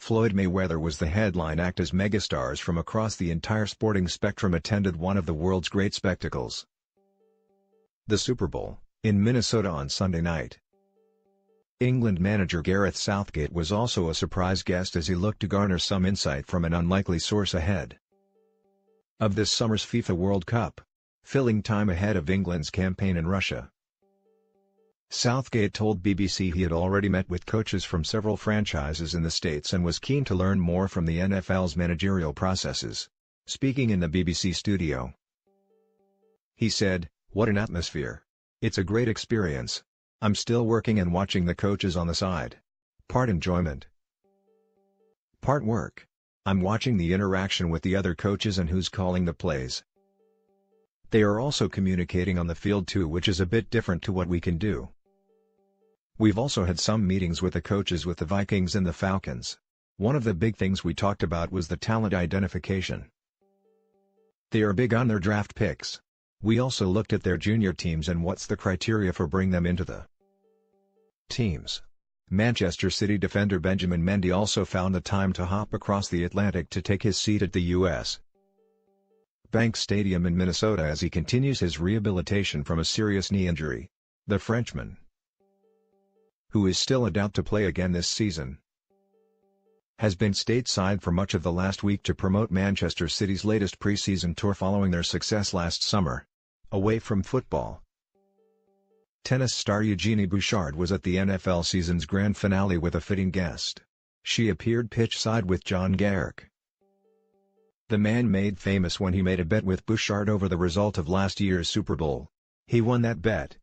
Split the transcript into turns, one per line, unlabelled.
Floyd Mayweather was the headline act as megastars from across the entire sporting spectrum attended one of the world's great spectacles, the Super Bowl, in Minnesota on Sunday night. England manager Gareth Southgate was also a surprise guest as he looked to garner some insight from an unlikely source ahead of this summer's FIFA World Cup, filling time ahead of England's campaign in Russia. Southgate told BBC he had already met with coaches from several franchises in the States and was keen to learn more from the NFL's managerial processes. Speaking in the BBC studio, he said, "What an atmosphere. It's a great experience. I'm still working and watching the coaches on the side. Part enjoyment, part work. I'm watching the interaction with the other coaches and who's calling the plays. They are also communicating on the field too, which is a bit different to what we can do. We've also had some meetings with the coaches with the Vikings and the Falcons. One of the big things we talked about was the talent identification. They are big on their draft picks. We also looked at their junior teams and what's the criteria for bringing them into the teams." Manchester City defender Benjamin Mendy also found the time to hop across the Atlantic to take his seat at the U.S. Bank Stadium in Minnesota as he continues his rehabilitation from a serious knee injury. The Frenchman, who is still a doubt to play again this season, has been stateside for much of the last week to promote Manchester City's latest pre-season tour following their success last summer. Away from football, tennis star Eugenie Bouchard was at the NFL season's grand finale with a fitting guest. She appeared pitch-side with John Garrick, the man made famous when he made a bet with Bouchard over the result of last year's Super Bowl. He won that bet,